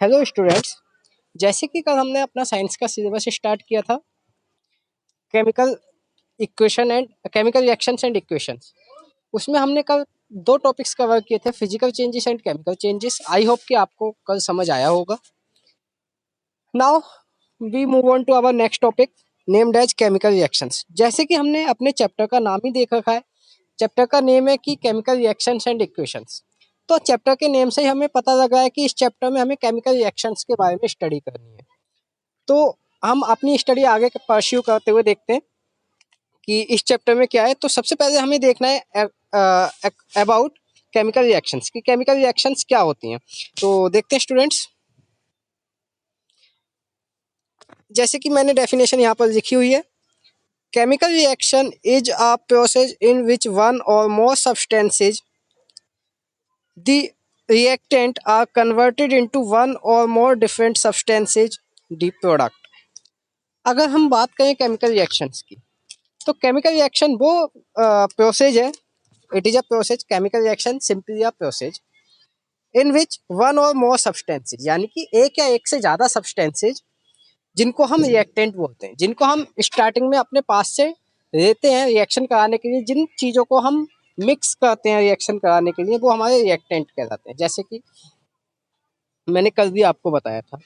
Hello students. जैसे कि कल हमने अपना साइंस का सिलेबस स्टार्ट किया था, chemical equation and chemical reactions and equations. उसमें हमने कल दो टॉपिक्स कवर किए थे, physical changes and chemical changes. I hope कि आपको कल समझ आया होगा। Now we move on to our next topic named as chemical reactions. जैसे कि हमने अपने चैप्टर का नाम ही देख रखा है, चैप्टर का नेम है कि केमिकल रिएक्शंस एंड इक्वेशंस। तो चैप्टर के नेम से ही हमें पता लग रहा है कि इस चैप्टर में हमें केमिकल रिएक्शंस के बारे में स्टडी करनी है। तो हम अपनी स्टडी आगे परस्यू करते हुए देखते हैं कि इस चैप्टर में क्या है। तो सबसे पहले हमें देखना है अबाउट केमिकल रिएक्शंस कि केमिकल रिएक्शंस क्या होती हैं। तो देखते हैं स्टूडेंट्स। जैसे कि मैंने डेफिनेशन यहाँ पर लिखी हुई है, chemical reaction is a process in which one or more substances the reactant are converted into one or more different substances the product। अगर हम बात करें केमिकल रिएक्शंस की, तो केमिकल रिएक्शन वो प्रोसेस है, it is a process, chemical reaction simply a process in which one or more substances, यानी कि एक या एक से ज़्यादा सब्सटेंसेज जिनको हम रिएक्टेंट बोलते हैं, जिनको हम स्टार्टिंग में अपने पास से लेते हैं रिएक्शन कराने के लिए, जिन चीज़ों को हम मिक्स करते हैं रिएक्शन कराने के लिए, वो हमारे रिएक्टेंट कहलाते हैं। जैसे कि मैंने कल भी आपको बताया था।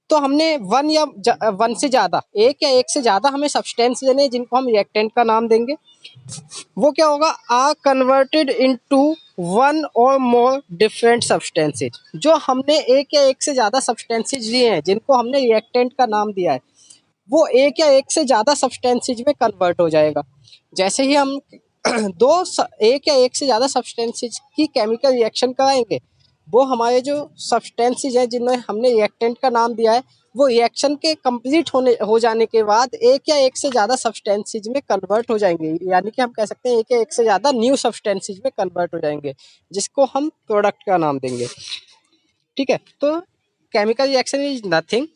तो हमने वन से ज़्यादा, एक या एक से ज़्यादा हमें सब्सटेंस लेने हैं जिनको हम रिएक्टेंट का नाम देंगे। वो क्या होगा, are converted into one or more different substances. जो हमने एक या एक से ज़्यादा सब्सटेंसेज लिए हैं जिनको हमने रिएक्टेंट का नाम दिया है, वो एक या एक से ज़्यादा सब्सटेंसेज में कन्वर्ट हो जाएगा। जैसे ही हम एक या एक से ज़्यादा सब्सटेंसेज की केमिकल रिएक्शन कराएंगे, वो हमारे जो सब्सटेंसेज हैं जिन्हें हमने रिएक्टेंट का नाम दिया है, वो रिएक्शन के कंप्लीट हो जाने के बाद एक या एक से ज़्यादा सब्सटेंसेज में कन्वर्ट हो जाएंगे। यानी कि हम कह सकते हैं एक या एक से ज़्यादा न्यू सब्सटेंसेज में कन्वर्ट हो जाएंगे, जिसको हम प्रोडक्ट का नाम देंगे। ठीक है, तो chemical reaction is nothing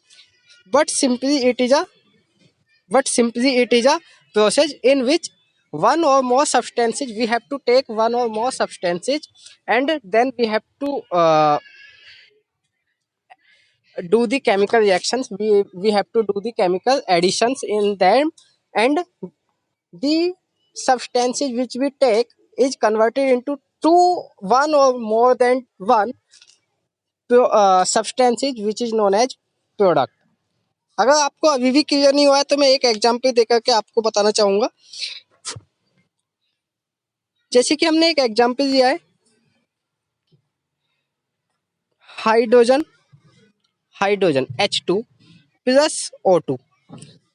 but simply it is a process in which one or more substances, we have to take one or more substances, and then we have to do the chemical reactions, we have to do the chemical additions in them, and the substances which we take is converted into one or more than one substances which is known as product। अगर आपको अभी भी clear नहीं हुआ है तो मैं एक एग्जांपल देकर के आपको बताना चाहूँगा। जैसे कि हमने एक एग्जांपल दिया है, हाइड्रोजन H2 प्लस O2,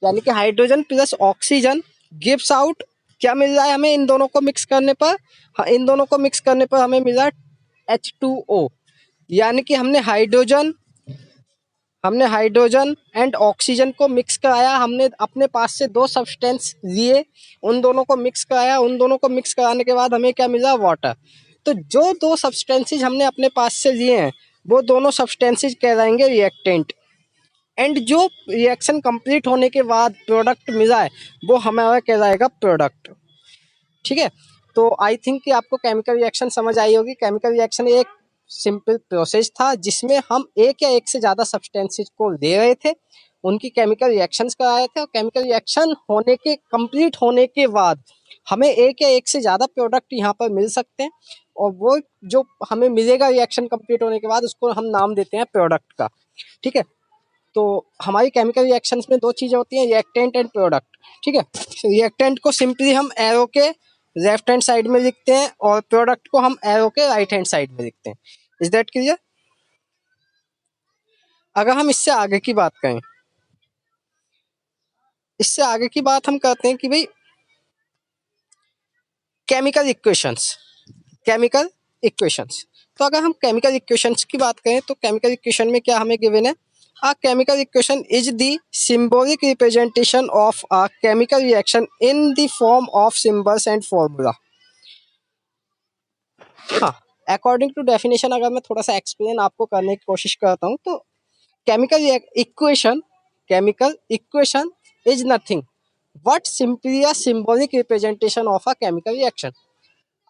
यानी कि hydrogen plus oxygen gives out, क्या मिल रहा है हमें इन दोनों को मिक्स करने पर? इन दोनों को मिक्स करने पर हमें मिला H2O। यानी कि हमने हाइड्रोजन एंड ऑक्सीजन को मिक्स कराया, हमने अपने पास से दो सब्सटेंस लिए, उन दोनों को मिक्स कराया, उन दोनों को मिक्स कराने के बाद हमें क्या मिला, वाटर। तो जो दो सब्सटेंसेज हमने अपने पास से लिए हैं, वो दोनों सब्सटेंसेज कहलाएंगे रिएक्टेंट, एंड जो रिएक्शन कंप्लीट होने के बाद प्रोडक्ट मिला है, वो हमारा कहलाएगा प्रोडक्ट। ठीक है, तो आई थिंक कि आपको केमिकल रिएक्शन समझ आई होगी। केमिकल रिएक्शन एक सिंपल प्रोसेस था जिसमें हम एक या एक से ज़्यादा सब्सटेंसेज को ले रहे थे, उनकी केमिकल रिएक्शंस कराए थे, और केमिकल रिएक्शन कंप्लीट होने के बाद हमें एक या एक से ज़्यादा प्रोडक्ट यहाँ पर मिल सकते हैं, और वो जो हमें मिलेगा रिएक्शन कंप्लीट होने के बाद, उसको हम नाम देते हैं प्रोडक्ट का। ठीक है, तो हमारी केमिकल रिएक्शंस में दो चीज़ें होती हैं, रिएक्टेंट एंड प्रोडक्ट। ठीक है, रिएक्टेंट को सिंपली हम एरो के लेफ्ट हैंड साइड में लिखते हैं और प्रोडक्ट को हम एरो के राइट हैंड साइड में लिखते हैं। Is that clear? अगर हम इससे आगे की बात करें, इससे आगे की बात हम करते हैं कि भाई केमिकल इक्वेशंस। तो अगर हम केमिकल इक्वेशंस की बात करें, तो केमिकल इक्वेशन में क्या हमें गिवन है, a chemical equation is the symbolic representation of a chemical reaction in the form of symbols and formula। हाँ, अकॉर्डिंग टू डेफिनेशन अगर मैं थोड़ा सा एक्सप्लेन आपको करने की कोशिश करता हूँ, तो chemical equation is nothing but simply a symbolic representation of a chemical reaction.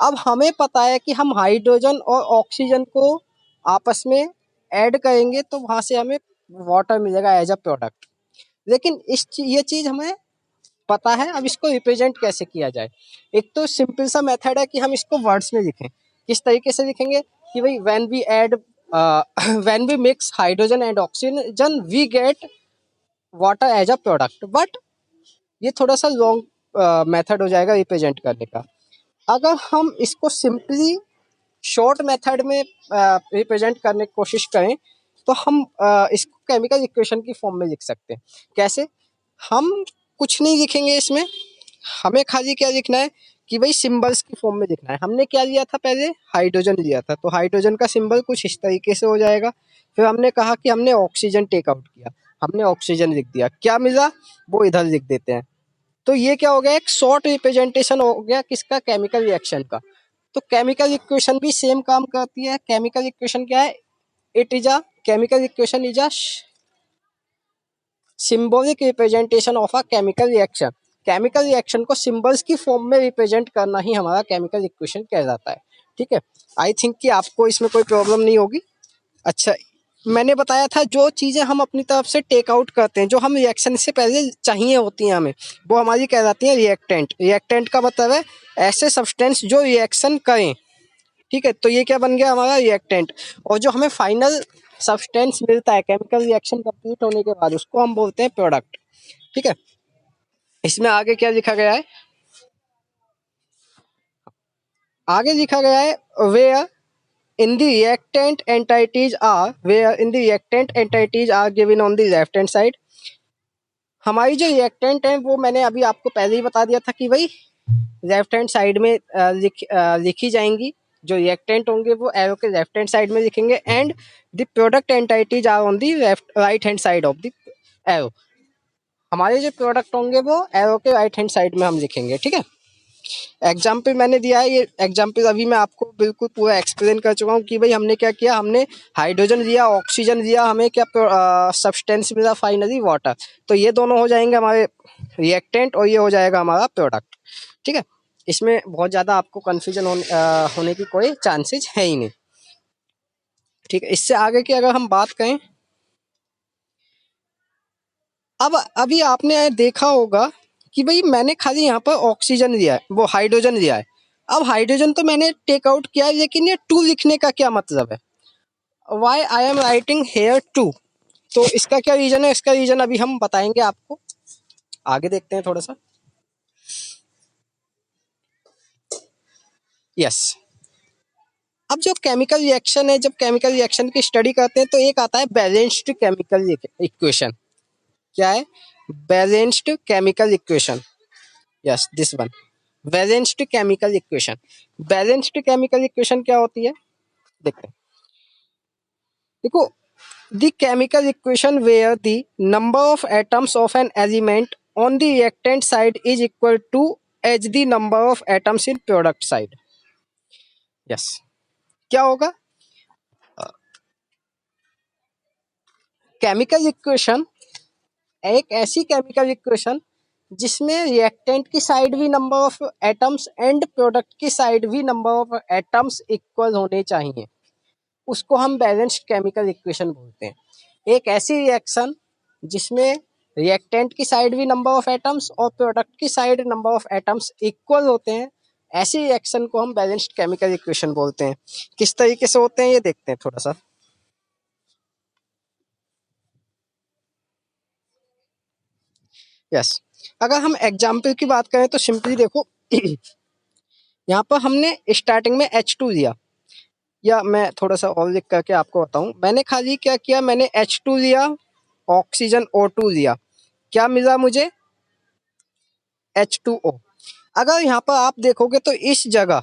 अब हमें पता है कि हम हाइड्रोजन और ऑक्सीजन को आपस में ऐड करेंगे तो वहाँ से हमें वाटर मिलेगा एज अ प्रोडक्ट। लेकिन ये चीज़ हमें पता है, अब इसको रिप्रेजेंट कैसे किया जाए। एक तो सिंपल सा मेथड है कि हम इसको वर्ड्स में लिखें। किस तरीके से लिखेंगे कि भाई when we add when we mix hydrogen and oxygen we get water as a product. But ये थोड़ा सा लॉन्ग मेथड हो जाएगा रिप्रेजेंट करने का। अगर हम इसको सिंपली शॉर्ट मेथड में रिप्रेजेंट करने की कोशिश करें तो हम इसको केमिकल इक्वेशन की फॉर्म में लिख सकते हैं। कैसे? हम कुछ नहीं लिखेंगे इसमें, हमें खाली क्या लिखना है कि भाई सिंबल्स की फॉर्म में लिखना है। हमने क्या लिया था पहले? हाइड्रोजन लिया था, तो हाइड्रोजन का सिंबल कुछ इस तरीके से हो जाएगा। फिर हमने कहा कि हमने ऑक्सीजन टेक आउट किया, हमने ऑक्सीजन लिख दिया, क्या मिला वो इधर लिख देते हैं। तो ये क्या हो गया? एक शॉर्ट रिप्रेजेंटेशन हो गया किसका? केमिकल रिएक्शन का। तो केमिकल इक्वेशन भी सेम काम करती है। केमिकल इक्वेशन क्या है? It is a chemical equation is a symbolic representation of a chemical reaction. Chemical reaction को सिंबल्स की फॉर्म में रिप्रेजेंट करना ही हमारा केमिकल इक्वेशन कहलाता है। ठीक है, आई थिंक कि आपको इसमें कोई प्रॉब्लम नहीं होगी। अच्छा, मैंने बताया था जो चीज़ें हम अपनी तरफ से टेक आउट करते हैं, जो हम रिएक्शन से पहले चाहिए होती हैं हमें, वो हमारी कहलाती हैं रिएक्टेंट। रिएक्टेंट का मतलब है ऐसे सब्सटेंस जो रिएक्शन करें। ठीक है, तो ये क्या बन गया? हमारा रिएक्टेंट। और जो हमें फाइनल सब्सटेंस मिलता है केमिकल रिएक्शन कंप्लीट होने के बाद, उसको हम बोलते हैं प्रोडक्ट। ठीक है, इसमें आगे क्या लिखा गया है? आगे लिखा गया है where in the reactant entities are given on the left hand side। हमारी जो रिएक्टेंट है वो मैंने अभी आपको पहले ही बता दिया था कि भाई लेफ्ट हैंड साइड में लिखी जाएंगी। जो रिएक्टेंट होंगे वो एरो के लेफ्ट हैंड साइड में लिखेंगे and the product entities are on the left right hand side of the arrow. हमारे जो प्रोडक्ट होंगे वो एरो के राइट हैंड साइड में हम लिखेंगे। ठीक है, एग्जाम्पल मैंने दिया है, ये एग्जाम्पल अभी मैं आपको बिल्कुल पूरा एक्सप्लेन कर चुका हूँ कि भाई हमने क्या किया। हमने हाइड्रोजन लिया, ऑक्सीजन लिया, हमें क्या सब्सटेंस मिला? Finally water. तो ये दोनों हो जाएंगे हमारे रिएक्टेंट और ये हो जाएगा हमारा प्रोडक्ट। ठीक है, इसमें बहुत ज़्यादा आपको कन्फ्यूजन होने की कोई चांसेस है ही नहीं। ठीक है, इससे आगे की अगर हम बात करें, अब अभी आपने देखा होगा कि भाई मैंने खाली यहाँ पर ऑक्सीजन लिया है, वो हाइड्रोजन लिया है। अब हाइड्रोजन तो मैंने टेक आउट किया है, लेकिन ये टू लिखने का क्या मतलब है? Why I am writing here too? तो इसका क्या रीजन है? इसका रीजन अभी हम बताएंगे आपको, आगे देखते हैं थोड़ा सा। यस, अब जो केमिकल रिएक्शन है, जब केमिकल रिएक्शन की स्टडी करते हैं तो एक आता है बैलेंस्ड केमिकल इक्वेशन। क्या है? Balanced chemical equation. Yes, this one, balanced chemical equation. Balanced chemical equation क्या होती है? देखते हैं। देखो, the chemical equation where the number of atoms of an element on the reactant side is equal to H the number of atoms in product side. Yes, क्या होगा? Chemical equation एक ऐसी केमिकल इक्वेशन जिसमें reactant की side भी number of atoms and product की side भी number of atoms equal होने चाहिए, उसको हम बैलेंस्ड केमिकल इक्वेशन बोलते हैं। एक ऐसी रिएक्शन जिसमें रिएक्टेंट की साइड भी नंबर ऑफ एटम्स और प्रोडक्ट की side number of atoms equal होते हैं, ऐसी रिएक्शन को हम बैलेंस्ड केमिकल इक्वेशन बोलते हैं। किस तरीके से होते हैं ये देखते हैं थोड़ा सा। यस, अगर हम एग्जाम्पल की बात करें तो सिंपली देखो यहाँ पर हमने स्टार्टिंग में H2 लिया, या मैं थोड़ा सा और लिख करके आपको बताऊं। मैंने खाली क्या किया? मैंने H2 लिया, ऑक्सीजन O2 लिया, क्या मिला मुझे? H2O। अगर यहाँ पर आप देखोगे तो इस जगह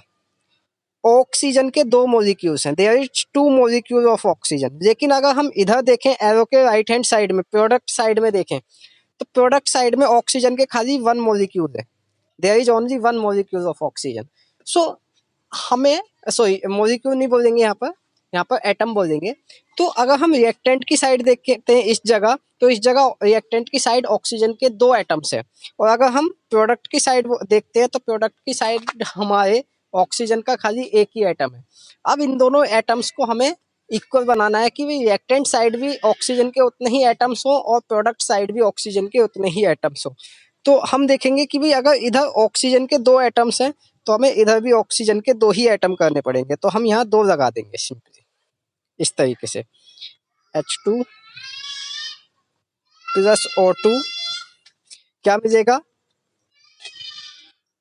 ऑक्सीजन के दो मॉलिक्यूल्स हैं, there is two molecule of oxygen. लेकिन अगर हम इधर देखें एरो के राइट हैंड साइड में, प्रोडक्ट साइड में देखें, तो प्रोडक्ट साइड में ऑक्सीजन के खाली वन मॉलिक्यूल है, there is only one molecule of oxygen. So हमें, सॉरी मॉलिक्यूल नहीं बोलेंगे यहाँ पर, यहाँ पर एटम बोलेंगे। तो अगर हम रिएक्टेंट की साइड देखते हैं इस जगह, तो इस जगह रिएक्टेंट की साइड ऑक्सीजन के दो एटम्स है, और अगर हम प्रोडक्ट की साइड देखते हैं तो प्रोडक्ट की साइड हमारे ऑक्सीजन का खाली एक ही एटम है। अब इन दोनों एटम्स को हमें इक्वल बनाना है कि भाई रिएक्टेंट साइड भी ऑक्सीजन के उतने ही एटम्स हो और प्रोडक्ट साइड भी ऑक्सीजन के उतने ही एटम्स हो। तो हम देखेंगे कि भाई अगर इधर ऑक्सीजन के 2 एटम्स हैं तो हमें इधर भी ऑक्सीजन के 2 ही एटम करने पड़ेंगे, तो हम यहाँ 2 लगा देंगे सिंपली इस तरीके से, H2 प्लस O2 क्या मिलेगा,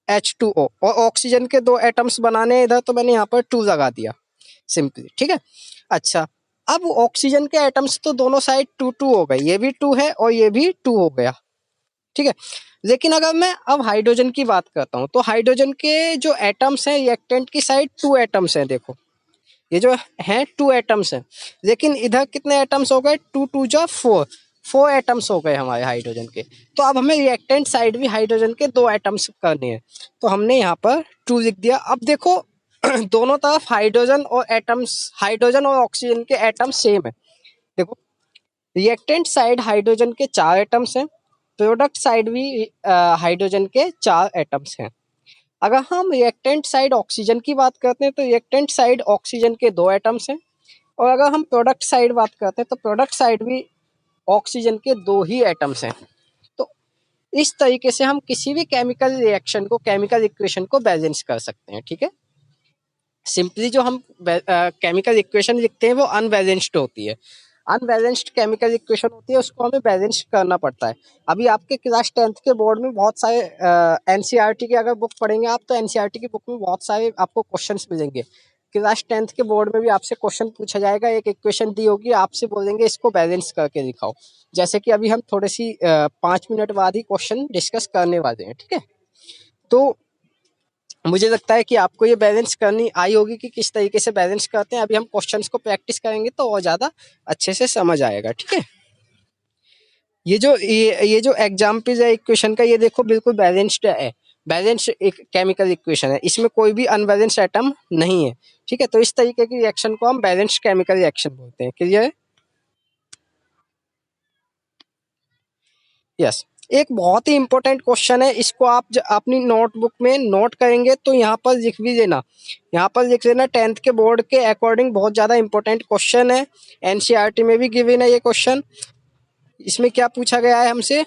H2O, और ऑक्सीजन के 2 एटम्स बनाने हैं इधर तो मैंने यहाँ पर 2 लगा दिया सिंपली, ठीक है। अच्छा, अब ऑक्सीजन के एटम्स तो दोनों साइड 2 हो गए, ये भी 2 है और ये भी 2 हो गया, ठीक है। लेकिन अगर मैं अब हाइड्रोजन की बात करता हूँ तो हाइड्रोजन के जो एटम्स हैं रिएक्टेंट की साइड 2 एटम्स हैं, देखो ये जो हैं 2 एटम्स हैं, लेकिन इधर कितने एटम्स हो गए, 2 2 जा 4 एटम्स हो गए हमारे हाइड्रोजन के। तो अब हमें रिएक्टेंट साइड भी हाइड्रोजन के 2 एटम्स करने हैं, तो हमने यहाँ पर 2 लिख दिया। अब देखो दोनों तरफ हाइड्रोजन और एटम्स, हाइड्रोजन और ऑक्सीजन के एटम्स सेम है। देखो रिएक्टेंट साइड हाइड्रोजन के 4 एटम्स हैं, प्रोडक्ट साइड भी हाइड्रोजन के 4 एटम्स हैं। अगर हम रिएक्टेंट साइड ऑक्सीजन की बात करते हैं तो रिएक्टेंट साइड ऑक्सीजन के 2 एटम्स हैं, और अगर हम प्रोडक्ट साइड बात करते हैं तो प्रोडक्ट साइड भी ऑक्सीजन के 2 ही एटम्स हैं। तो इस तरीके से हम किसी भी केमिकल रिएक्शन को, केमिकल इक्वेशन को बैलेंस कर सकते हैं, ठीक है। सिंपली जो हम केमिकल इक्वेशन लिखते हैं वो अनबैलेंस्ड होती है, अनबैलेंस्ड केमिकल इक्वेशन होती है, उसको हमें बैलेंस करना पड़ता है। अभी आपके क्लास 10th के बोर्ड में बहुत सारे एनसीईआरटी की अगर बुक पढ़ेंगे आप तो एनसीईआरटी की बुक में बहुत सारे आपको क्वेश्चंस मिलेंगे। क्लास 10th के बोर्ड में भी आपसे क्वेश्चन पूछा जाएगा, एक इक्वेशन दी होगी, आपसे बोलेंगे इसको बैलेंस करके दिखाओ, जैसे कि अभी हम थोड़ी सी 5 मिनट बाद ही क्वेश्चन डिस्कस करने वाले हैं, ठीक है। तो मुझे लगता है कि आपको ये बैलेंस करनी आई होगी कि किस तरीके से बैलेंस करते हैं। अभी हम क्वेश्चंस को प्रैक्टिस करेंगे तो और ज़्यादा अच्छे से समझ आएगा, ठीक है। ये जो एग्जाम्पल है इक्वेशन का, ये देखो बिल्कुल बैलेंस्ड है, बैलेंस्ड एक केमिकल इक्वेशन है, इसमें कोई भी अनबैलेंस्ड एटम नहीं है, ठीक है। तो इस तरीके की रिएक्शन को हम बैलेंस्ड केमिकल रिएक्शन बोलते हैं, क्लियर है। यस, एक बहुत ही इंपॉर्टेंट क्वेश्चन है, इसको आप अपनी नोटबुक में नोट करेंगे तो यहाँ पर लिख भी देना, यहाँ पर लिख लेना 10th के बोर्ड के अकॉर्डिंग बहुत ज़्यादा इंपॉर्टेंट क्वेश्चन है, एनसीईआरटी में भी गिवन है ये क्वेश्चन। इसमें क्या पूछा गया है हमसे,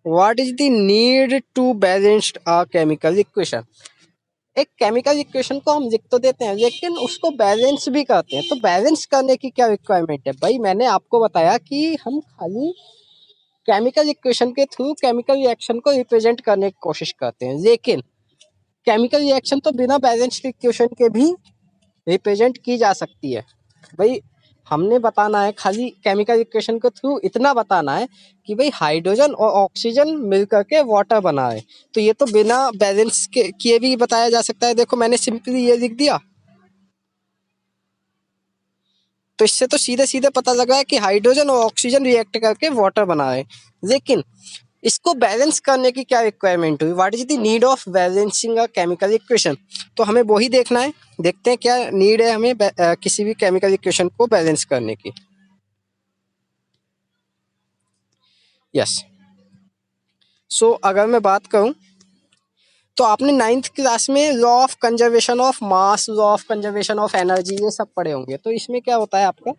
what is the need to balanced a chemical equation. एक केमिकल इक्वेशन को हम लिख तो देते हैं लेकिन उसको बैलेंस भी करते हैं, तो बैलेंस करने की क्या रिक्वायरमेंट है भाई, मैंने आपको बताया कि हम खाली केमिकल इक्वेशन के थ्रू केमिकल रिएक्शन को रिप्रेजेंट करने की कोशिश करते हैं, लेकिन केमिकल रिएक्शन तो बिना बैलेंस्ड इक्वेशन के भी रिप्रेजेंट की जा सकती है। भाई हमने बताना है खाली केमिकल इक्वेशन के थ्रू इतना बताना है कि भाई हाइड्रोजन और ऑक्सीजन मिलकर के वाटर बना है, तो ये तो बिना बैलेंस के किए भी बताया जा सकता है। देखो मैंने सिंपली ये लिख दिया, तो इससे तो सीधे सीधे पता लगा है कि हाइड्रोजन और ऑक्सीजन रिएक्ट करके वाटर बना है, लेकिन इसको बैलेंस करने की क्या रिक्वायरमेंट हुई, what is the need of balancing a chemical equation. तो हमें वही देखना है, देखते हैं क्या नीड है हमें किसी भी केमिकल इक्वेशन को बैलेंस करने की। यस, सो अगर मैं बात करूं तो आपने 9th क्लास में law of conservation of mass, law of conservation of energy ये सब पढ़े होंगे। तो इसमें क्या होता है आपका,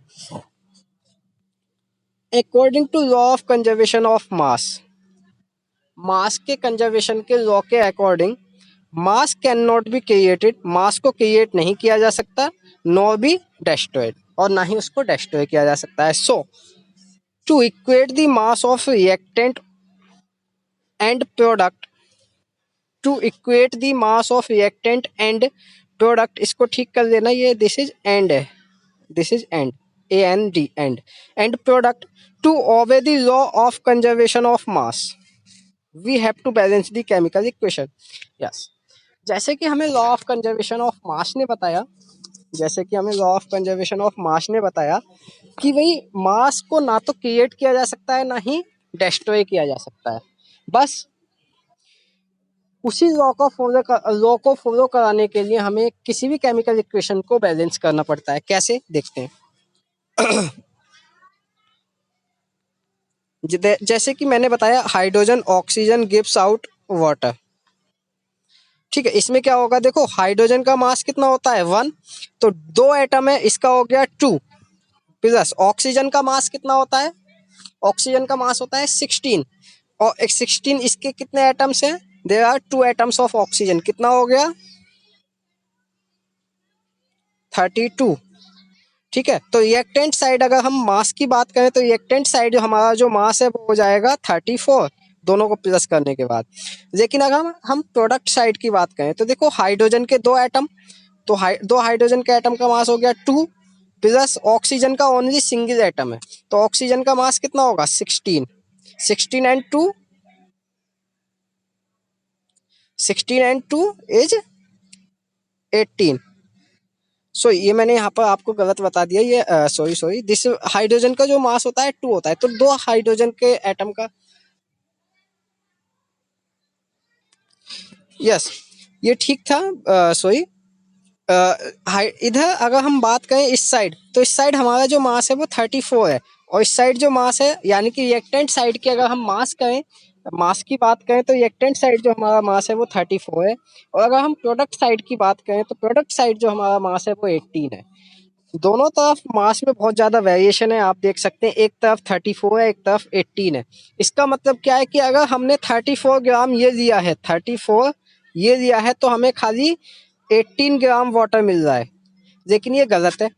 according to law of conservation of mass, mass के कंजर्वेशन के लॉ के according mass can not be created, mass को क्रिएट नहीं किया जा सकता, नॉर बी डेस्ट्रॉयड, और ना ही उसको डेस्ट्रॉय किया जा सकता है। So to equate the mass of reactant and product, to equate the mass of reactant and product, इसको ठीक कर लेना, ये दिस इज एंड है, this is and, AND and product, to obey the law of conservation of mass we have to balance the chemical equation. Yes, जैसे कि हमें law of conservation of mass ने बताया, जैसे कि हमें law of conservation of mass ने बताया कि भाई मास को ना तो क्रिएट किया जा सकता है ना ही डेस्ट्रॉय किया जा सकता है, बस उसी लॉ को फॉलो कराने के लिए हमें किसी भी केमिकल इक्वेशन को बैलेंस करना पड़ता है। कैसे, देखते हैं। जैसे कि मैंने बताया hydrogen oxygen gives out water, ठीक है। इसमें क्या होगा, देखो हाइड्रोजन का मास कितना होता है 1, तो 2 एटम है, इसका हो गया 2, प्लस ऑक्सीजन का मास कितना होता है, ऑक्सीजन का मास होता है 16 और 16 इसके कितने एटम्स हैं, there are 2 atoms of oxygen, कितना हो गया 32। ठीक है, तो रिएक्टेंट साइड अगर हम मास की बात करें तो रिएक्टेंट साइड जो हमारा जो मास है वो हो जाएगा 34 दोनों को प्लस करने के बाद। लेकिन अगर हम प्रोडक्ट साइड की बात करें तो देखो हाइड्रोजन के 2 एटम, तो दो हाइड्रोजन के एटम का मास हो गया 2 प्लस ऑक्सीजन का ओनली सिंगल एटम है, तो ऑक्सीजन का मास कितना होगा 16, 16 एंड 2, 16 एंड 2 इज 18। सो ये मैंने यहाँ पर आपको गलत बता दिया, ये सॉरी दिस हाइड्रोजन का जो मास होता है 2 होता है, तो 2 हाइड्रोजन के एटम का, यस ये ठीक था। सॉरी इधर अगर हम बात करें इस साइड, तो इस साइड हमारा जो मास है वो 34 है, और इस साइड जो मास है यानी कि रिएक्टेंट साइड की अगर हम मास करें, मास की बात करें तो रिएक्टेंट साइड जो हमारा मास है वो 34 है, और अगर हम प्रोडक्ट साइड की बात करें तो प्रोडक्ट साइड जो हमारा मास है वो 18 है। दोनों तरफ मास में बहुत ज़्यादा वेरिएशन है, आप देख सकते हैं, एक तरफ 34 है एक तरफ 18 है। इसका मतलब क्या है कि अगर हमने 34 ग्राम ये लिया है, 34 ये लिया है, तो हमें खाली 18 ग्राम वाटर मिल रहा है, लेकिन ये गलत है।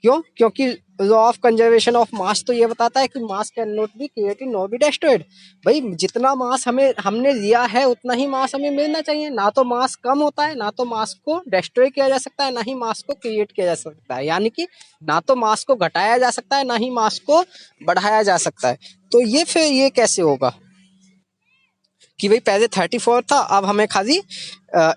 क्यों? क्योंकि लॉ ऑफ कंजर्वेशन ऑफ मास तो ये बताता है कि मास can not be created not be destroyed. भाई जितना मास हमने लिया है उतना ही मास हमें मिलना चाहिए, ना तो मास कम होता है, ना तो मास को डिस्ट्रॉय किया जा सकता है, ना ही मास को क्रिएट किया जा सकता है, यानी कि ना तो मास को घटाया जा सकता है ना ही मास को बढ़ाया जा सकता है। तो ये फिर ये कैसे होगा कि भाई पहले 34 था अब हमें खाली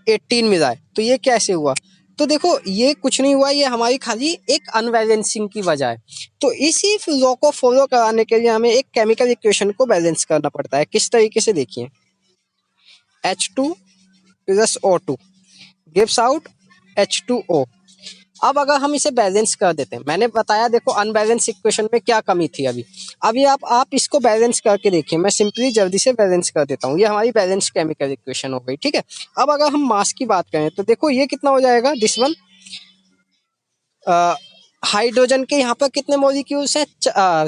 18 मिला है, तो ये कैसे हुआ? तो देखो ये कुछ नहीं हुआ, ये हमारी खाली एक अनबैलेंसिंग की वजह है। तो इसी लॉ को फॉलो कराने के लिए हमें एक केमिकल इक्वेशन को बैलेंस करना पड़ता है। किस तरीके से, देखिए H2 plus O2 gives out H2O। अब अगर हम इसे बैलेंस कर देते हैं, मैंने बताया देखो अनबैलेंस इक्वेशन में क्या कमी थी, अभी आप इसको बैलेंस करके देखिए, मैं सिंपली जल्दी से बैलेंस कर देता हूँ, ये हमारी बैलेंस केमिकल इक्वेशन हो गई। ठीक है, अब अगर हम मास की बात करें तो देखो ये कितना हो जाएगा, दिस वन हाइड्रोजन के यहाँ पर कितने मॉलिक्यूल्स हैं,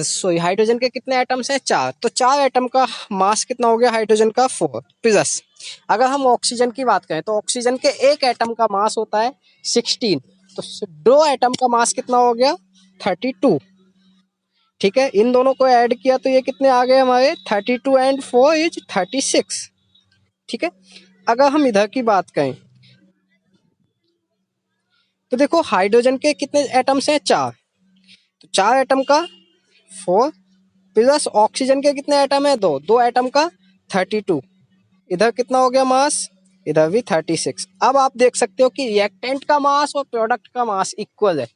सॉरी हाइड्रोजन के कितने एटम्स हैं, 4, तो 4 एटम का मास कितना हो गया हाइड्रोजन का 4 प्लस अगर हम ऑक्सीजन की बात करें तो ऑक्सीजन के एक एटम का मास होता है 16, तो 2 एटम का मास कितना हो गया 32। ठीक है, इन दोनों को ऐड किया तो ये कितने आ गए हमारे 32 एंड 4 इज 36। ठीक है, अगर हम इधर की बात करें तो देखो हाइड्रोजन के कितने एटम्स हैं 4, तो 4 एटम का 4 प्लस ऑक्सीजन के कितने एटम है 2, 2 एटम का 32, इधर कितना हो गया मास, इधर भी 36। अब आप देख सकते हो कि रिएक्टेंट का मास और प्रोडक्ट का मास इक्वल है,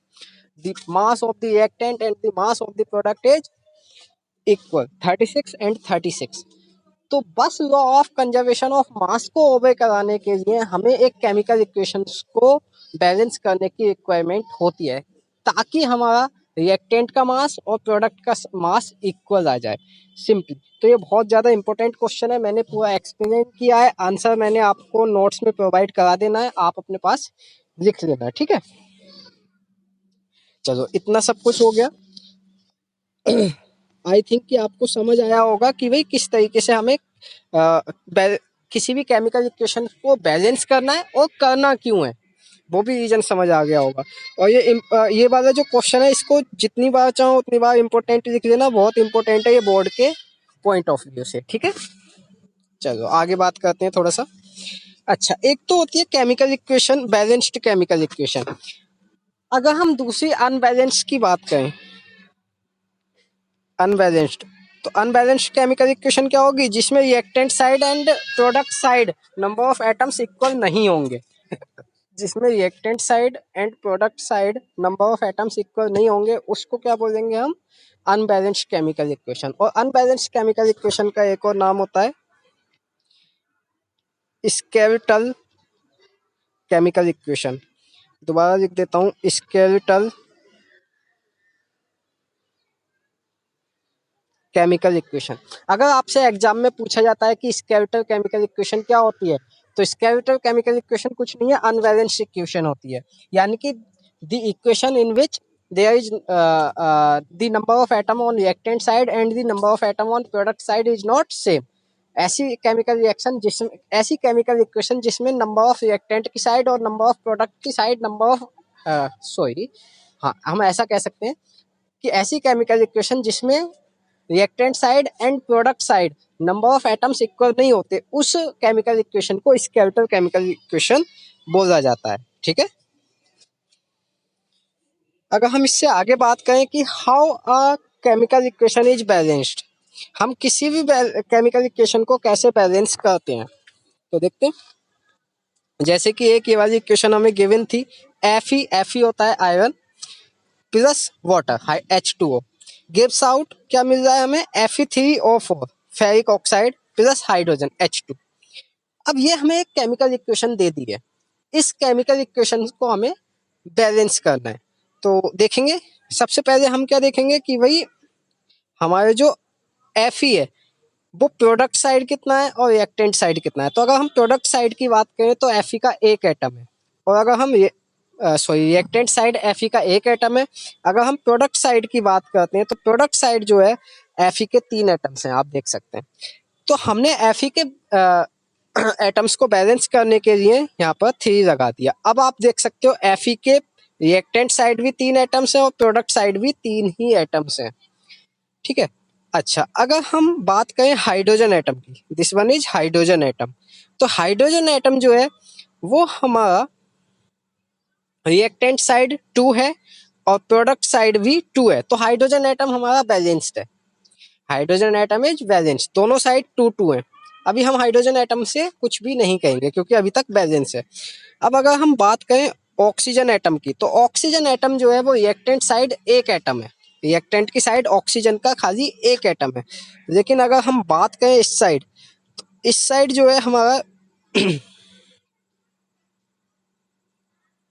the mass of the reactant and the mass of the product is equal 36 and 36। तो बस लॉ ऑफ कंजर्वेशन ऑफ मास को ओबे कराने के लिए हमें एक केमिकल इक्वेशंस को बैलेंस करने की रिक्वायरमेंट होती है, ताकि हमारा रिएक्टेंट का मास और प्रोडक्ट का मास इक्वल आ जाए, सिंपली। तो ये बहुत ज़्यादा इंपॉर्टेंट क्वेश्चन है, मैंने पूरा एक्सप्लेन किया है, आंसर मैंने आपको नोट्स में प्रोवाइड करा देना है, आप अपने पास लिख लेना है। ठीक है, चलो इतना सब कुछ हो गया। आई थिंक कि आपको समझ आया होगा कि भाई किस तरीके से हमें किसी भी केमिकल इक्वेशन को बैलेंस करना है और करना क्यों है, वो भी रीजन समझ आ गया होगा। और ये वाला जो क्वेश्चन है इसको जितनी बार चाहो उतनी बार इम्पोर्टेंट लिख लेना, बहुत इंपॉर्टेंट है ये बोर्ड के पॉइंट ऑफ व्यू से। ठीक है, चलो आगे बात करते हैं थोड़ा सा। अच्छा, एक तो होती है chemical equation, balanced chemical equation. अगर हम दूसरी अनबैलेंस्ड की बात करें, अनबैलेंस्ड, तो अनबैलेंस्ड केमिकल इक्वेशन क्या होगी, जिसमें reactant side and product side number of atoms equal नहीं होंगे, जिसमें reactant side and product side number of atoms equal नहीं होंगे, उसको क्या बोलेंगे हम, अनबैलेंस्ड केमिकल इक्वेशन। और अनबैलेंस्ड केमिकल इक्वेशन का एक और नाम होता है स्केलेटल केमिकल इक्वेशन। दोबारा लिख देता हूँ, स्केलेटल केमिकल इक्वेशन। अगर आपसे एग्जाम में पूछा जाता है कि स्केलेटल केमिकल इक्वेशन क्या होती है, तो स्केलेटल केमिकल इक्वेशन कुछ नहीं है, अनबैलेंस्ड इक्वेशन होती है, यानी कि the equation in which there is the number of atom on reactant side and the number of atom on product side is not same. ऐसी केमिकल रिएक्शन जिसमें ऐसी केमिकल इक्वेशन जिसमें नंबर ऑफ रिएक्टेंट की side और number of product की side number of sorry हाँ हम ऐसा कह सकते हैं कि ऐसी केमिकल इक्वेशन जिसमें reactant side and product side number of atoms equal नहीं होते, उस केमिकल इक्वेशन को स्केलेटल केमिकल इक्वेशन बोला जाता है। ठीक है, अगर हम इससे आगे बात करें कि how a chemical equation is balanced, हम किसी भी केमिकल इक्वेशन को कैसे बैलेंस करते हैं तो देखते हैं। जैसे कि एक ये वाली इक्वेशन हमें गिवन थी, एफ ई होता है iron plus water H2O gives out क्या मिल रहा है हमें Fe3O4 ferric oxide plus hydrogen H2। अब ये हमें एक केमिकल इक्वेशन दे दी है, इस केमिकल इक्वेशन को हमें बैलेंस करना है। तो देखेंगे सबसे पहले हम क्या देखेंगे कि भाई हमारे जो Fe है वो प्रोडक्ट साइड कितना है और रिएक्टेंट साइड कितना है। तो अगर हम प्रोडक्ट साइड की बात करें तो Fe का एक एटम है, और अगर हम रिएक्टेंट साइड Fe का एक एटम है। अगर हम प्रोडक्ट साइड की बात करते हैं तो प्रोडक्ट साइड जो है Fe के 3 एटम्स हैं, आप देख सकते हैं। तो हमने Fe के एटम्स को बैलेंस करने के लिए यहाँ पर 3 लगा दिया। अब आप देख सकते हो Fe के रिएक्टेंट साइड भी 3 एटम्स हैं और प्रोडक्ट साइड भी 3 ही एटम्स हैं। ठीक है, अच्छा अगर हम बात करें हाइड्रोजन एटम की, this one is hydrogen atom. तो हाइड्रोजन एटम जो है वो हमारा रिएक्टेंट साइड 2 है और प्रोडक्ट साइड भी 2 है। तो हाइड्रोजन एटम हमारा बैलेंस्ड है, हाइड्रोजन एटम इज बैलेंस्ड, दोनों साइड 2 है। अभी हम हाइड्रोजन एटम से कुछ भी नहीं कहेंगे क्योंकि अभी तक बैलेंस है। अब अगर हम बात करें ऑक्सीजन एटम की, तो ऑक्सीजन एटम जो है वो रिएक्टेंट साइड एक एटम है, रिएक्टेंट की साइड ऑक्सीजन का खाली एक एटम है। लेकिन अगर हम बात करें इस साइड, तो इस साइड जो है हमारा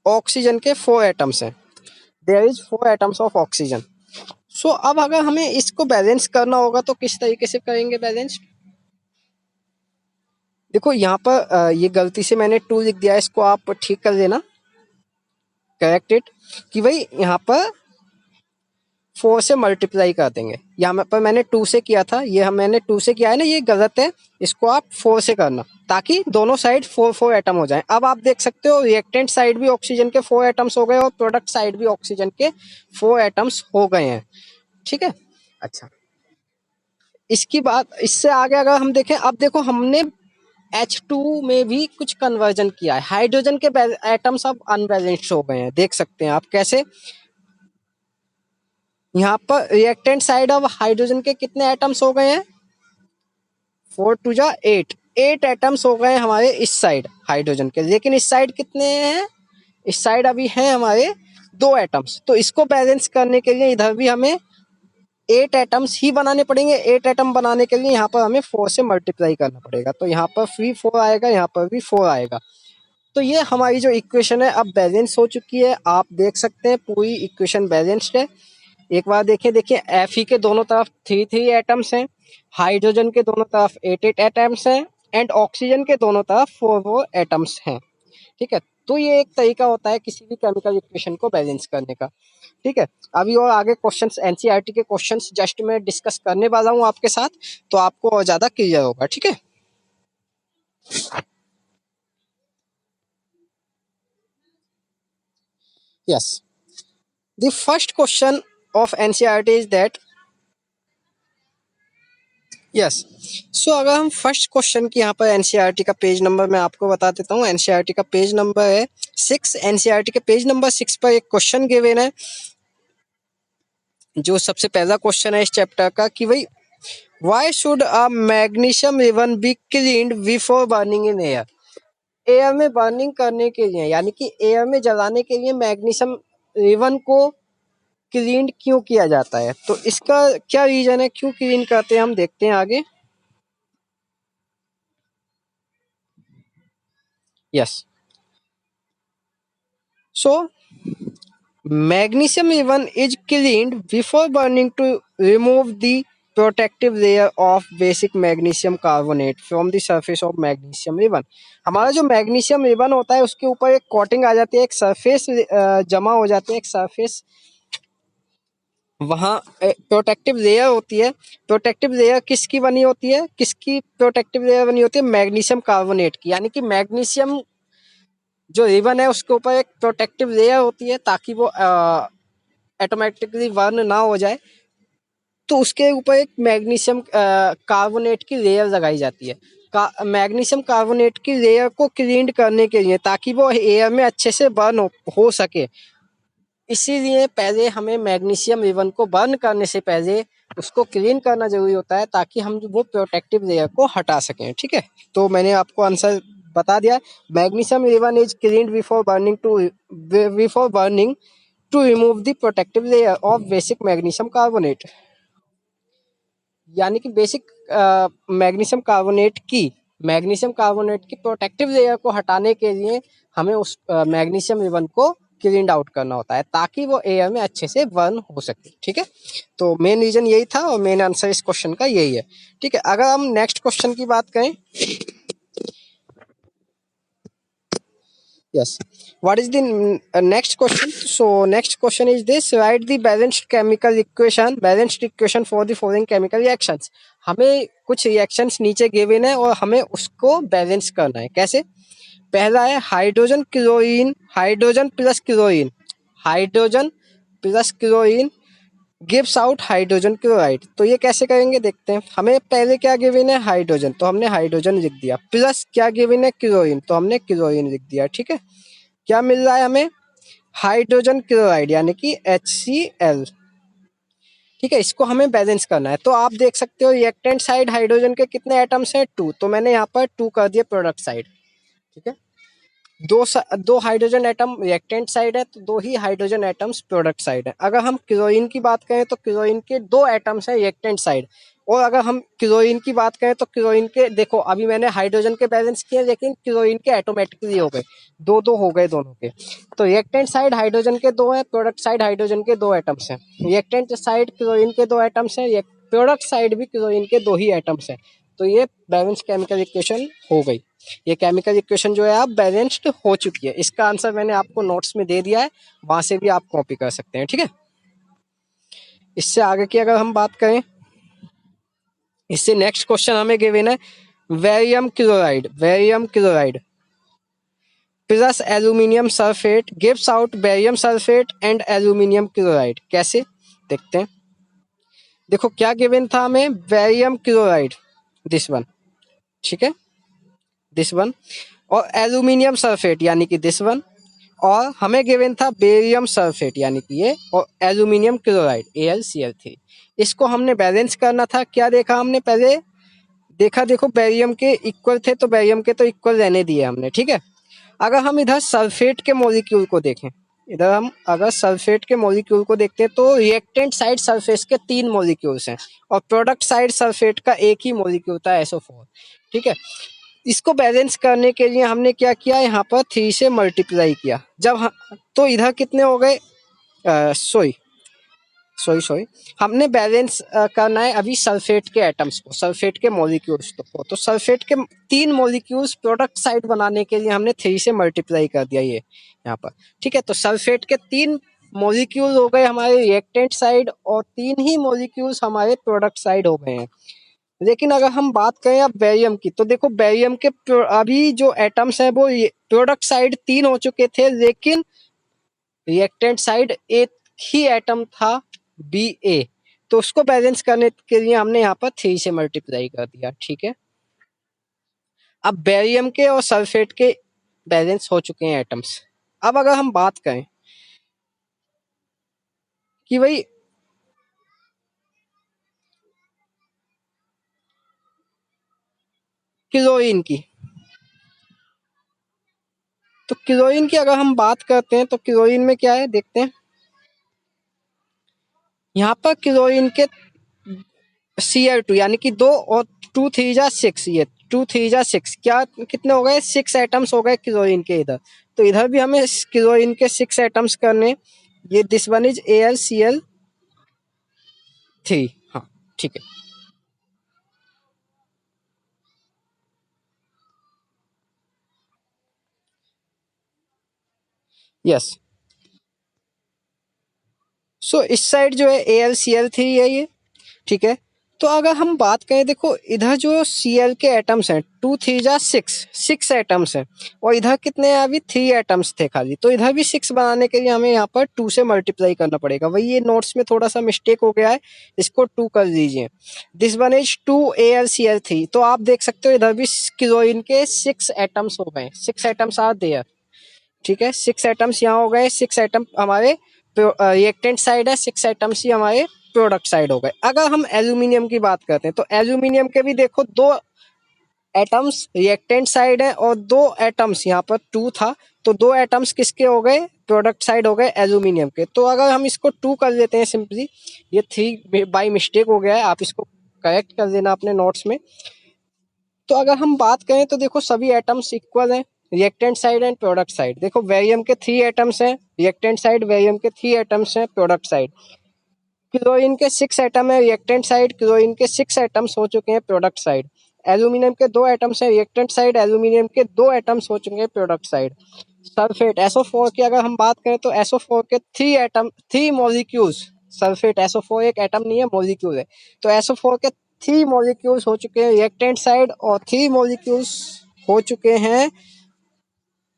ऑक्सीजन के 4 एटम्स हैं, there is 4 atoms of oxygen. So अब अगर हमें इसको बैलेंस करना होगा तो किस तरीके से करेंगे बैलेंस। देखो यहाँ पर ये गलती से मैंने 2 लिख दिया है, इसको आप ठीक कर देना, करेक्ट इट, कि भाई यहाँ पर 4 से मल्टीप्लाई कर देंगे। यहाँ पर मैंने 2 से किया था, ये मैंने 2 से किया है ना, ये गलत है, इसको आप 4 से करना ताकि दोनों साइड 4 एटम हो जाएं। अब आप देख सकते हो रिएक्टेंट साइड भी ऑक्सीजन के 4 एटम्स हो गए और प्रोडक्ट साइड भी ऑक्सीजन के 4 एटम्स हो गए हैं। ठीक है, अच्छा इसकी बात, इससे आगे अगर हम देखें, अब देखो हमने H2 में भी कुछ कन्वर्जन किया है, हाइड्रोजन के एटम्स अब अनबैलेंस्ड हो गए हैं, देख सकते हैं आप कैसे। यहाँ पर रिएक्टेंट साइड ऑफ हाइड्रोजन के कितने एटम्स हो गए हैं, 4 टू जा 8 एटम्स हो गए हमारे इस साइड हाइड्रोजन के। लेकिन इस साइड कितने हैं, इस साइड अभी हैं हमारे 2 एटम्स। तो इसको बैलेंस करने के लिए इधर भी हमें 8 एटम्स ही बनाने पड़ेंगे। 8 एटम बनाने के लिए यहाँ पर हमें 4 से मल्टीप्लाई करना पड़ेगा, तो यहाँ पर भी 4 आएगा, यहाँ पर भी 4 आएगा। तो ये हमारी जो इक्वेशन है अब बैलेंस हो चुकी है, आप देख सकते हैं पूरी इक्वेशन बैलेंस्ड है। एक बार देखिए, Fe के दोनों तरफ 3 एटम्स हैं, हाइड्रोजन के दोनों तरफ 8 एटम्स हैं एंड ऑक्सीजन के दोनों तरफ 4 एटम्स हैं। ठीक है, तो ये एक तरीका होता है किसी भी केमिकल इक्वेशन को बैलेंस करने का। ठीक है, अभी और आगे क्वेश्चंस एनसीईआरटी के क्वेश्चंस जस्ट मैं डिस्कस करने वाला हूँ आपके साथ, तो आपको और ज्यादा क्लियर होगा। ठीक है, yes, the first question of NCERT is that, yes, so अगर हम फर्स्ट क्वेश्चन की यहाँ पर एनसीईआरटी का पेज नंबर मैं आपको बता देता हूँ। एनसीईआरटी का पेज नंबर है 6। एनसीईआरटी के पेज नंबर 6 पर एक क्वेश्चन गिवन है, जो सबसे पहला क्वेश्चन है इस चैप्टर का कि भाई why should a magnesium ribbon be cleaned before burning in air. Air में बर्निंग करने के लिए, यानी कि एयर में जलाने के लिए मैग्नीशियम रिबन को क्लीन क्यों किया जाता है, तो इसका क्या रीजन है, क्यों क्लीन करते हैं, हम देखते हैं आगे। Yes, so magnesium ribbon is cleaned before burning to remove the protective layer of basic magnesium carbonate from the surface of magnesium ribbon। हमारा जो मैग्नीशियम रिबन होता है उसके ऊपर एक कोटिंग आ जाती है, एक सरफेस जमा हो जाती है, एक सरफेस वहाँ प्रोटेक्टिव लेयर होती है। प्रोटेक्टिव लेयर किसकी बनी होती है, किसकी प्रोटेक्टिव लेयर बनी होती है, मैग्नीशियम कार्बोनेट की। यानी कि मैग्नीशियम जो रिबन है उसके ऊपर एक प्रोटेक्टिव लेयर होती है ताकि वो ऑटोमेटिकली बर्न ना हो जाए। तो उसके ऊपर एक मैग्नीशियम कार्बोनेट की लेयर लगाई जाती है। मैग्नीशियम कार्बोनेट की लेयर को क्लीन करने के लिए, ताकि वो एयर में अच्छे से बर्न हो सके। इसीलिए पहले हमें मैग्नीशियम रिबन को बर्न करने से पहले उसको क्लीन करना जरूरी होता है, ताकि हम वो प्रोटेक्टिव लेयर को हटा सकें। ठीक है, तो मैंने आपको आंसर बता दिया। Magnesium ribbon is cleaned before burning to remove the protective layer of basic magnesium carbonate. यानी कि बेसिक मैग्नीशियम कार्बोनेट की प्रोटेक्टिव लेयर को हटाने के लिए हमें उस मैग्नीशियम रिबन को क्लीन आउट करना होता है, ताकि वो एयर में अच्छे से बर्न हो सके। ठीक है, तो मेन रीजन यही था और मेन आंसर इस क्वेश्चन का यही है। ठीक है, अगर हम नेक्स्ट क्वेश्चन की बात करें, yes, what is the next question? So next question is this: write the balanced equation for the following chemical reactions. हमें कुछ रिएक्शंस नीचे गिवन है और हमें उसको बैलेंस करना है। कैसे? पहला है hydrogen chlorine, hydrogen plus chlorine gives out hydrogen chloride. तो ये कैसे करेंगे देखते हैं। हमें पहले क्या गिवन है, हाइड्रोजन, तो हमने हाइड्रोजन लिख दिया। प्लस क्या गिवन है, क्लोरीन, तो हमने क्लोरीन लिख दिया। ठीक है, क्या मिल रहा है हमें, हाइड्रोजन क्लोराइड यानी कि HCl। ठीक है, इसको हमें बैलेंस करना है। तो आप देख सकते हो रिएक्टेंट साइड हाइड्रोजन के कितने एटम्स हैं, 2, तो मैंने यहाँ पर 2 कर दिया प्रोडक्ट साइड। ठीक है, दो हाइड्रोजन एटम रिएक्टेंट साइड है, तो 2 ही हाइड्रोजन एटम्स प्रोडक्ट साइड है। अगर हम क्लोरीन की बात करें तो क्लोरीन के 2 एटम्स है रिएक्टेंट साइड। और अगर हम क्लोरीन की बात करें तो क्लोरीन के, देखो अभी मैंने हाइड्रोजन के बैलेंस किए, लेकिन क्लोरीन के ऑटोमेटिकली हो गए, 2-2 हो गए दोनों के। तो रिएक्टेंट साइड हाइड्रोजन के 2 है, प्रोडक्ट साइड हाइड्रोजन के 2 एटम्स हैं। रिएक्टेंट साइड क्लोरीन के 2 एटम्स हैं, प्रोडक्ट साइड भी क्लोरीन के 2 ही एटम्स हैं। तो ये बैलेंस केमिकल इक्वेशन हो गई। ये केमिकल इक्वेशन जो है आप बैलेंस्ड हो चुकी है। इसका आंसर मैंने आपको नोट्स में दे दिया है, वहां से भी आप कॉपी कर सकते हैं। ठीक है, इससे आगे की अगर हम बात करें, इससे नेक्स्ट क्वेश्चन हमें गिवन है barium chloride plus aluminium sulphate gives out barium sulphate and aluminium chloride. कैसे देखते हैं। देखो क्या गिवन था हमें, बेरियम क्लोराइड, दिस वन। ठीक है, दिस वन, और एल्यूमिनियम सल्फेट यानी कि दिस वन। और हमें गिवन था बेरियम सल्फेट यानी कि ये, और एल्यूमिनियम क्लोराइड AlCl3। इसको हमने बैलेंस करना था। क्या देखा हमने पहले, देखा देखो बेरियम के इक्वल थे, तो बेरियम के तो इक्वल रहने दिए हमने। ठीक है, अगर हम इधर सल्फेट के मॉलिक्यूल को देखें, इधर हम अगर सल्फेट के मॉलिक्यूल को देखते हैं, तो रिएक्टेंट साइड सल्फेट के 3 मॉलिक्यूल्स हैं और प्रोडक्ट साइड सल्फेट का एक ही मॉलिक्यूल था, SO4। ठीक है, इसको बैलेंस करने के लिए हमने क्या किया, यहाँ पर 3 से मल्टीप्लाई किया। तो इधर कितने हो गए, सॉरी सॉरी सॉरी हमने बैलेंस करना है अभी सल्फेट के एटम्स को, सल्फेट के मॉलिक्यूल्स को। तो सल्फेट के 3 मॉलिक्यूल्स प्रोडक्ट साइड बनाने के लिए हमने 3 से मल्टीप्लाई कर दिया ये यहाँ पर। ठीक है, तो सल्फेट के 3 मॉलिक्यूल हो गए हमारे रिएक्टेंट साइड, और 3 ही मॉलिक्यूल्स हमारे प्रोडक्ट साइड हो गए हैं। लेकिन अगर हम बात करें अब बेरियम की, तो देखो बेरियम के अभी जो एटम्स हैं वो प्रोडक्ट साइड 3 हो चुके थे, लेकिन रिएक्टेंट साइड एक ही एटम था, Ba। तो उसको बैलेंस करने के लिए हमने यहाँ पर 3 से मल्टीप्लाई कर दिया। ठीक है, अब बेरियम के और सल्फेट के बैलेंस हो चुके हैं एटम्स। अब अगर हम बात करें कि भाई क्लोरीन की, तो क्लोरीन की अगर हम बात करते हैं, तो क्लोरीन में क्या है देखते हैं। यहाँ पर क्लोरीन के Cl2 यानी कि 2 और 2 3 जा 6, ये 2 3 जा 6, क्या कितने हो गए, 6 एटम्स हो गए क्लोरीन के इधर। तो इधर भी हमें क्लोरीन के 6 एटम्स करने। ये दिस वन इज AlCl3। हाँ, ठीक है, यस। सो इस साइड जो है AlCl3 है ये, ठीक है। तो अगर हम बात करें, देखो इधर जो Cl के एटम्स हैं 2 3 जा 6 एटम्स हैं, और इधर कितने हैं, अभी 3 एटम्स थे खाली, तो इधर भी 6 बनाने के लिए हमें यहाँ पर 2 से मल्टीप्लाई करना पड़ेगा। वही ये नोट्स में थोड़ा सा मिस्टेक हो गया है, इसको 2 कर दीजिए। This one is 2 AlCl3। तो आप देख सकते हो इधर भी क्लोरीन के 6 एटम्स हो गए, 6 एटम्स आर देयर, ठीक है। 6 एटम्स यहाँ हो गए, 6 एटम हमारे रिएक्टेंट साइड है, 6 एटम्स ही हमारे प्रोडक्ट साइड हो गए। अगर हम एल्यूमिनियम की बात करते हैं तो एल्यूमिनियम के भी देखो 2 एटम्स रिएक्टेंट साइड है और 2 एटम्स, यहाँ पर 2 था तो 2 एटम्स किसके हो गए, प्रोडक्ट साइड हो गए एल्यूमिनियम के। तो अगर हम इसको 2 कर लेते हैं सिंपली, ये 3 बाई मिस्टेक हो गया है, आप इसको करेक्ट कर देना अपने नोट्स में। तो अगर हम बात करें तो देखो सभी एटम्स इक्वल हैं, reactant side and product side. देखो वेरियम के 3 एटम्स हैं रिएक्टेंट साइड, वेरियम के 3 एटम्स हैं प्रोडक्ट साइड। क्लोरीन के 6 एटम है रिएक्टेंट साइड, क्लोरीन के 6 एटम्स हो चुके हैं प्रोडक्ट साइड। एल्यूमिनियम के 2 एटम्स हैं रिएक्टेंट साइड, एल्यूमिनियम के 2 एटम्स हो चुके हैं प्रोडक्ट साइड। सल्फेट SO4 की अगर हम बात करें तो SO4 के 3 मॉलिक्यूल्स, सल्फेट SO4 एक एटम नहीं है, मॉलिक्यूल है। तो SO4 के 3 मॉलिक्यूल्स हो चुके हैं रिएक्टेंट साइड और 3 मॉलिक्यूल्स हो चुके हैं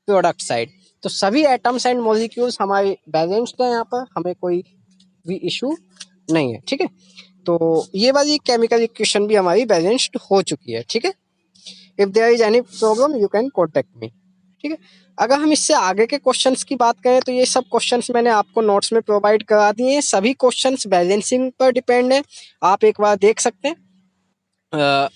प्रोडक्ट साइड। तो सभी एटम्स एंड मॉलिक्यूल्स हमारे बैलेंस्ड हैं, यहाँ पर हमें कोई भी इशू नहीं है, ठीक है। तो ये वाली केमिकल इक्वेशन भी हमारी बैलेंस्ड हो चुकी है, ठीक है। If there is any problem you can contact me, ठीक है। अगर हम इससे आगे के क्वेश्चंस की बात करें तो ये सब क्वेश्चंस मैंने आपको नोट्स में प्रोवाइड करा दिए हैं, सभी क्वेश्चंस बैलेंसिंग पर डिपेंड है। आप एक बार देख सकते हैं,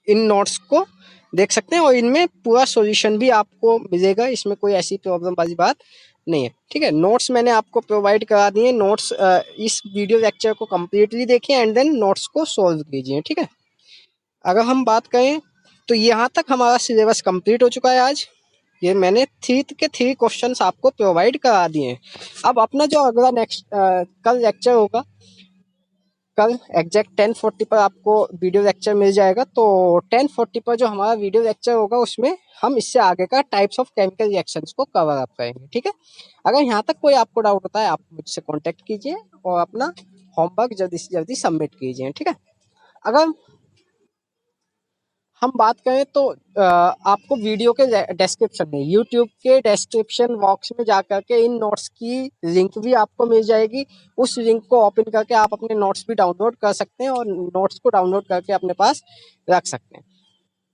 इन नोट्स को देख सकते हैं और इनमें पूरा सॉल्यूशन भी आपको मिलेगा, इसमें कोई ऐसी प्रॉब्लम वाली बात नहीं है, ठीक है। नोट्स मैंने आपको प्रोवाइड करा दिए, नोट्स इस वीडियो लेक्चर को कम्प्लीटली देखिए एंड देन नोट्स को सॉल्व कीजिए, ठीक है। अगर हम बात करें तो यहाँ तक हमारा सिलेबस कंप्लीट हो चुका है आज। ये मैंने 3 क्वेश्चंस आपको प्रोवाइड करा दिए हैं। अब अपना जो अगला नेक्स्ट कल लेक्चर होगा, कल एग्जैक्ट 10:40 पर आपको वीडियो लेक्चर मिल जाएगा। तो 10:40 पर जो हमारा वीडियो लेक्चर होगा उसमें हम इससे आगे का टाइप्स ऑफ केमिकल रिएक्शंस को कवर अप करेंगे, ठीक है। अगर यहाँ तक कोई आपको डाउट होता है आप मुझसे कांटेक्ट कीजिए और अपना होमवर्क जल्दी से जल्दी सबमिट कीजिए, ठीक है। अगर हम बात करें तो आपको वीडियो के डिस्क्रिप्शन में, यूट्यूब के डिस्क्रिप्शन बॉक्स में जाकर के इन नोट्स की लिंक भी आपको मिल जाएगी। उस लिंक को ओपन करके आप अपने नोट्स भी डाउनलोड कर सकते हैं और नोट्स को डाउनलोड करके अपने पास रख सकते हैं।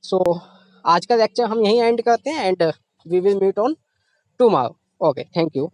सो आज का लेक्चर हम यहीं एंड करते हैं and we will meet on tomorrow. Okay, thank you.